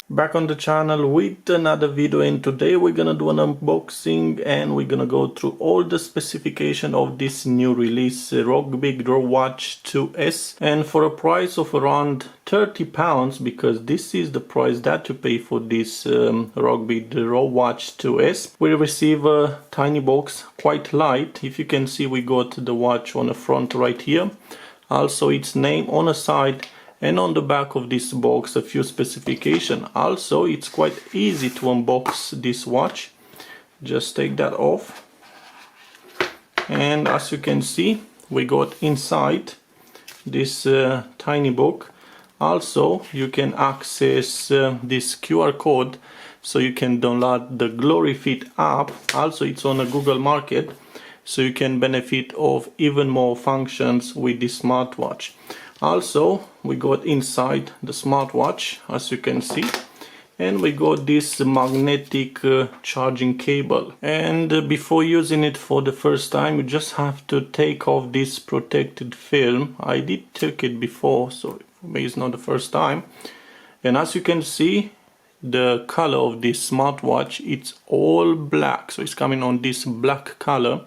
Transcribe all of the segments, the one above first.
Back on the channel with another video, and today we're gonna do an unboxing and we're gonna go through all the specification of this new release Rogbid Rowatch 2S, and for a price of around £30, because this is the price that you pay for this Rogbid Rowatch 2S. We receive a tiny box, quite light. If you can see, we got the watch on the front right here, also its name on the side, and on the back of this box a few specifications. Also, it's quite easy to unbox this watch. Just take that off, and as you can see, we got inside this tiny book. Also, you can access this QR code, so you can download the GloryFit app. Also, it's on a Google Market, so you can benefit of even more functions with this smartwatch. Also, we got inside the smartwatch, as you can see, and we got this magnetic charging cable. And before using it for the first time, you just have to take off this protected film. I did take it before, so for me it's not the first time. And as you can see, the color of this smartwatch, it's all black, so it's coming on this black color.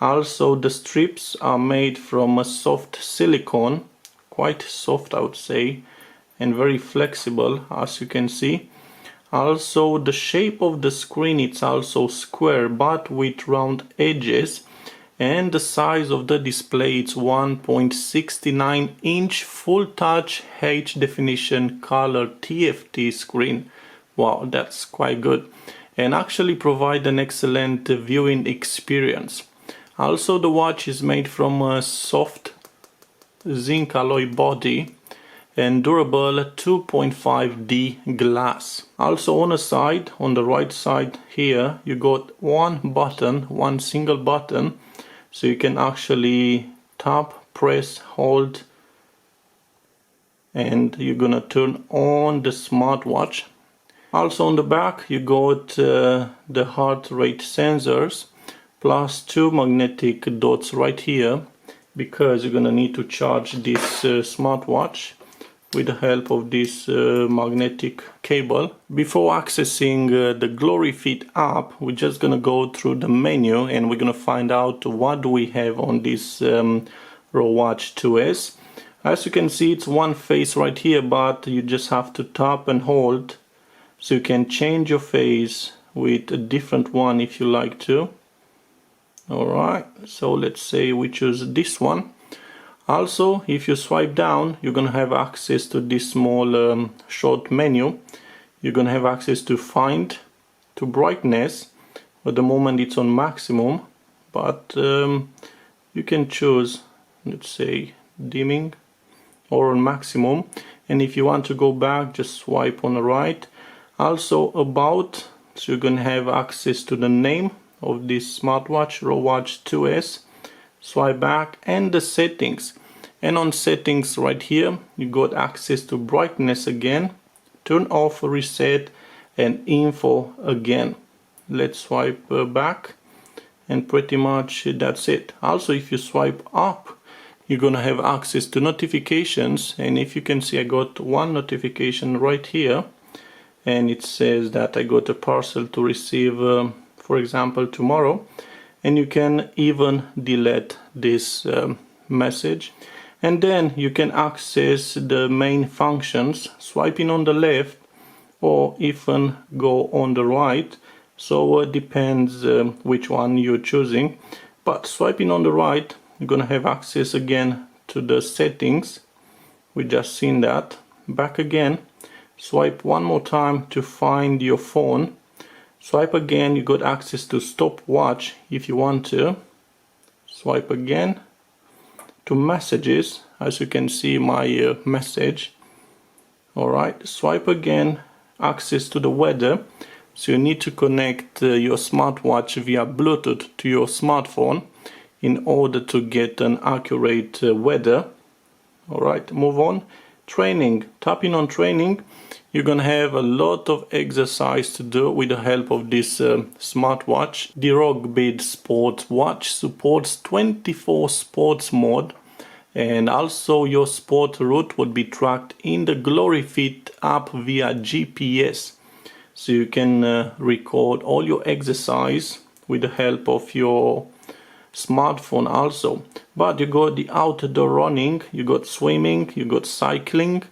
Also, the strips are made from a soft silicone, quite soft I would say, and very flexible, as you can see. Also, the shape of the screen, it's also square but with round edges, and the size of the display, it's 1.69 inch full touch H definition color TFT screen. Wow, that's quite good, and actually provide an excellent viewing experience. Also, the watch is made from a soft zinc alloy body and durable 2.5D glass. Also, on the side, on the right side here, you got one single button, so you can actually tap, press, hold, and you're gonna turn on the smartwatch. Also, on the back you got the heart rate sensors plus two magnetic dots right here, because you're gonna need to charge this smartwatch with the help of this magnetic cable. Before accessing the GloryFit app, we're just gonna go through the menu and we're gonna find out what do we have on this Rowatch 2S. As you can see, it's one face right here, but you just have to tap and hold, so you can change your face with a different one if you like to. Alright, so let's say we choose this one. Also, if you swipe down, you're gonna have access to this small short menu. You're gonna have access to find, to brightness. At the moment it's on maximum, but you can choose, let's say, dimming or on maximum. And if you want to go back, just swipe on the right. Also, about, so you're gonna have access to the name of this smartwatch, Rowatch 2S. Swipe back, and the settings. And on settings right here, you got access to brightness again, turn off, reset, and info again. Let's swipe back, and pretty much that's it. Also, if you swipe up, you're gonna have access to notifications, and if you can see, I got one notification right here, and it says that I got a parcel to receive, for example, tomorrow. And you can even delete this message. And then you can access the main functions, swiping on the left or even go on the right, so it depends which one you're choosing. But swiping on the right, you're gonna have access again to the settings. We just seen that. Back again, swipe one more time to find your phone. Swipe again, you got access to stopwatch if you want to. Swipe again to messages, as you can see my message. Alright, swipe again, access to the weather. So you need to connect your smartwatch via Bluetooth to your smartphone in order to get an accurate weather. Alright, move on. Training, tapping on training. You're gonna have a lot of exercise to do with the help of this smartwatch. The Rogbid Sports Watch supports 24 sports mode And also your sport route would be tracked in the GloryFit app via GPS. So you can record all your exercise with the help of your smartphone also. But you got the outdoor running, you got swimming, you got cycling,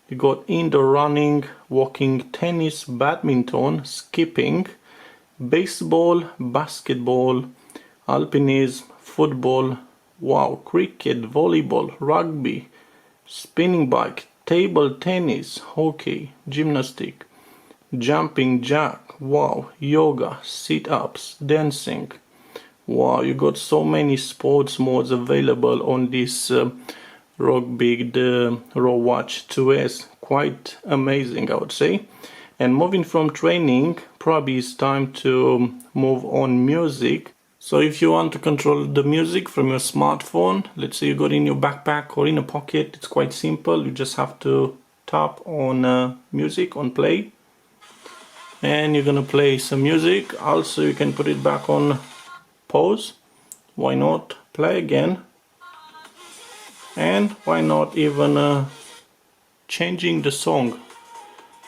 you got indoor running, walking, tennis, badminton, skipping, baseball, basketball, alpinism, football, wow, cricket, volleyball, rugby, spinning bike, table tennis, hockey, gymnastic, jumping jack, wow, yoga, sit-ups, dancing. Wow, you got so many sports modes available on this Rogbid Rowatch 2S. Quite amazing, I would say. And moving from training, probably it's time to move on music. So if you want to control the music from your smartphone, let's say you got it in your backpack or in a pocket, it's quite simple. You just have to tap on music, on play, and you're gonna play some music. Also you can put it back on pause, why not play again, and why not even changing the song.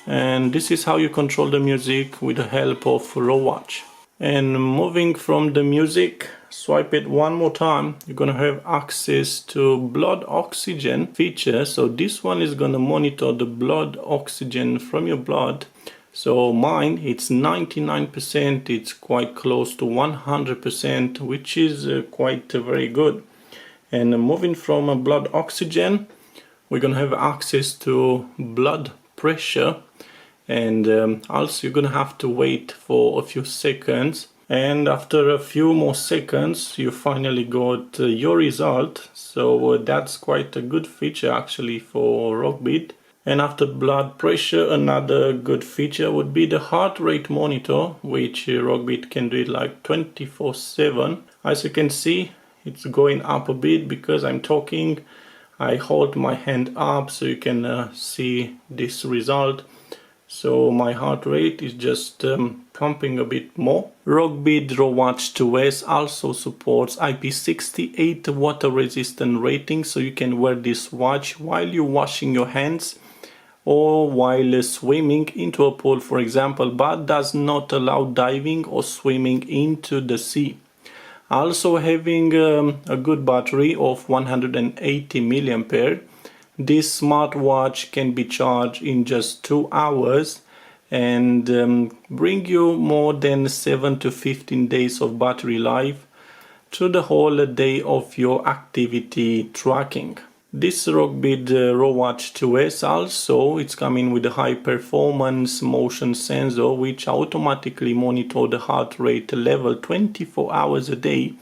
And this is how you control the music with the help of Rowatch. And moving from the music, swipe it one more time, you're gonna have access to blood oxygen feature. So this one is gonna monitor the blood oxygen from your blood. So mine, it's 99%, it's quite close to 100%, which is quite very good. And moving from blood oxygen, we're gonna have access to blood pressure. And also you're gonna have to wait for a few seconds, and after a few more seconds you finally got your result. So that's quite a good feature actually for Rogbid. And after blood pressure, another good feature would be the heart rate monitor, which Rogbid can do it like 24/7. As you can see, it's going up a bit because I'm talking. I hold my hand up so you can see this result. So my heart rate is just pumping a bit more. Rogbid Rowatch 2S also supports IP68 water resistant rating, so you can wear this watch while you're washing your hands or while swimming into a pool, for example, but does not allow diving or swimming into the sea. Also having a good battery of 180 mAh. This smartwatch can be charged in just 2 hours and bring you more than 7 to 15 days of battery life through the whole day of your activity tracking. This Rogbid Rowatch 2S also, it's coming with a high performance motion sensor which automatically monitor the heart rate level 24 hours a day,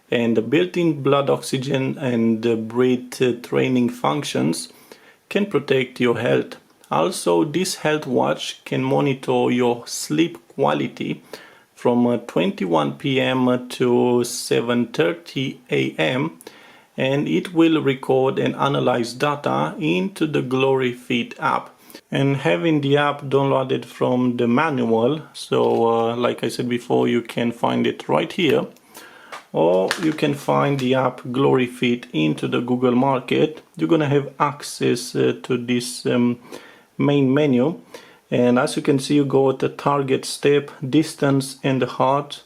and the built-in blood oxygen and breath training functions can protect your health. Also, this health watch can monitor your sleep quality from 21 p.m. to 7:30 a.m. and it will record and analyze data into the GloryFit app. And having the app downloaded from the manual, so like I said before, you can find it right here, or you can find the app GloryFit into the Google Market. You're gonna have access to this main menu, and as you can see, you go to target, step, distance and the heart.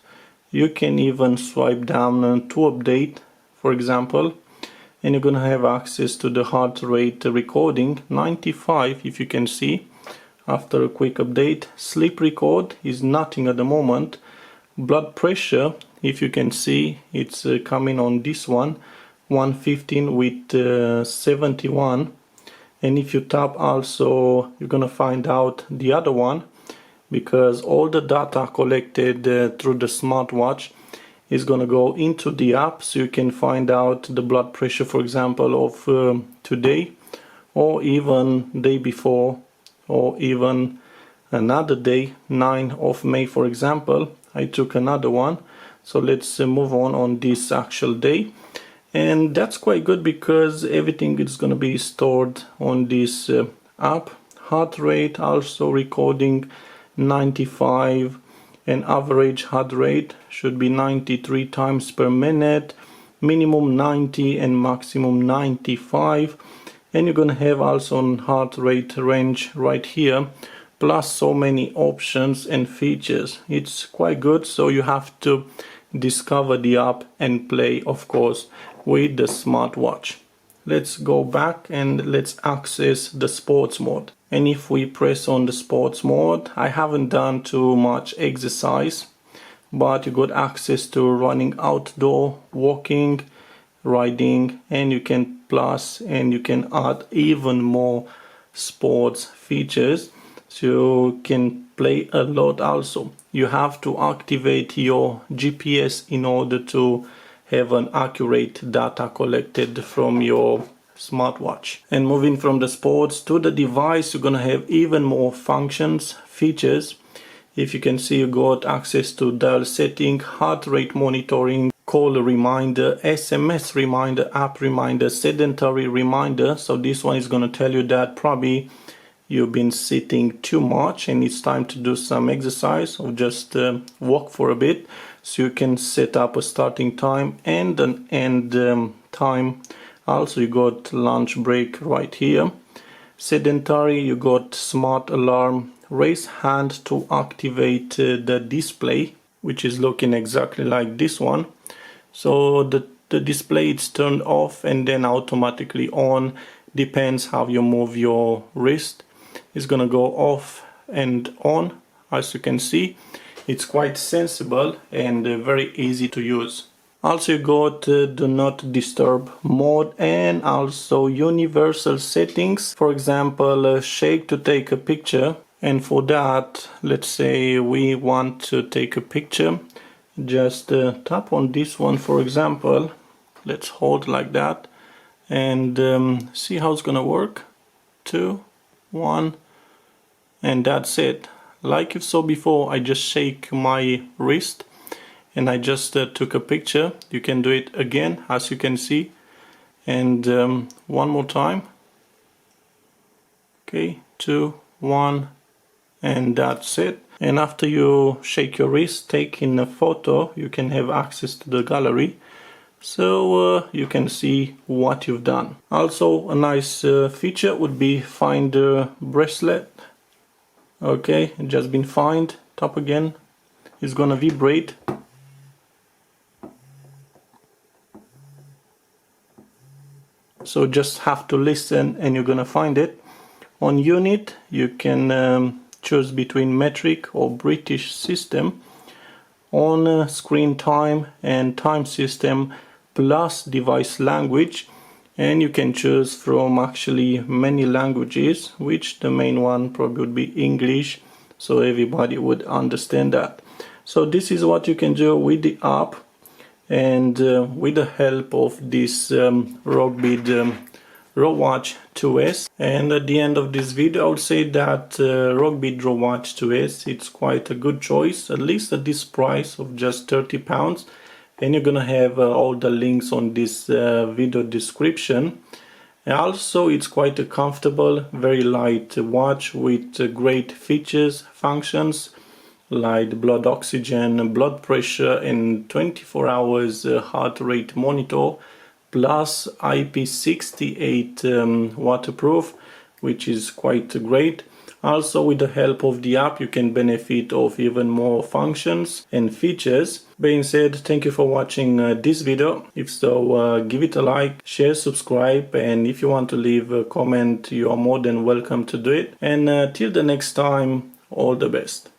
You can even swipe down to update, for example, and you're gonna have access to the heart rate recording 95, if you can see after a quick update. Sleep record is nothing at the moment. Blood pressure, if you can see, it's coming on this one 115 with 71, and if you tap also you're gonna find out the other one, because all the data collected through the smartwatch is gonna go into the app, so you can find out the blood pressure, for example, of today, or even day before, or even another day, 9th of May, for example. I took another one, so let's move on this actual day. And that's quite good because everything is going to be stored on this app. Heart rate also recording 95, and average heart rate should be 93 times per minute. minimum 90 and maximum 95, and you're gonna have also on heart rate range right here, plus so many options and features. It's quite good, so you have to discover the app and play, of course, with the smartwatch. Let's go back and let's access the sports mode. And if we press on the sports mode, I haven't done too much exercise, but you got access to running outdoor, walking, riding, and you can plus and you can add even more sports features, so you can play a lot. Also, you have to activate your GPS in order to have an accurate data collected from your smartwatch. And moving from the sports to the device, you're gonna have even more functions, features. If you can see, you got access to dial setting, heart rate monitoring, call reminder, SMS reminder, app reminder, sedentary reminder. So this one is going to tell you that probably you've been sitting too much and it's time to do some exercise or just walk for a bit. So you can set up a starting time and an end time. Also, you got lunch break right here. Sedentary, you got smart alarm. Raise hand to activate the display, which is looking exactly like this one. So the display is turned off and then automatically on, depends how you move your wrist. It's gonna go off and on. As you can see, it's quite sensible and very easy to use. Also, you got do not disturb mode and also universal settings. For example, shake to take a picture. And for that, let's say we want to take a picture, just tap on this one, for example. Let's hold like that and see how it's gonna work. 2, 1, and that's it. Like you saw before, I just shake my wrist and I just took a picture. You can do it again, as you can see, and one more time. Okay, 2, 1, and that's it. And after you shake your wrist, take in a photo, you can have access to the gallery, so you can see what you've done. Also, a nice feature would be find the bracelet. Okay, it just been found. Tap again, it's gonna vibrate. So just have to listen and you're gonna find it. On unit, you can choose between metric or British system. On screen time and time system plus device language, and you can choose from actually many languages, which the main one probably would be English, so everybody would understand that. So this is what you can do with the app, and with the help of this Rogbid Rowatch 2S. And at the end of this video, I would say that Rogbid Rowatch 2S, it's quite a good choice, at least at this price of just £30. And you're gonna have all the links on this video description. And also, it's quite a comfortable, very light watch with great features, functions like blood oxygen, blood pressure, and 24 hours heart rate monitor, plus IP68 waterproof, which is quite great. Also, with the help of the app, you can benefit of even more functions and features. Being said, thank you for watching this video. If so, give it a like, share, subscribe, and if you want to leave a comment, you are more than welcome to do it. And till the next time, all the best.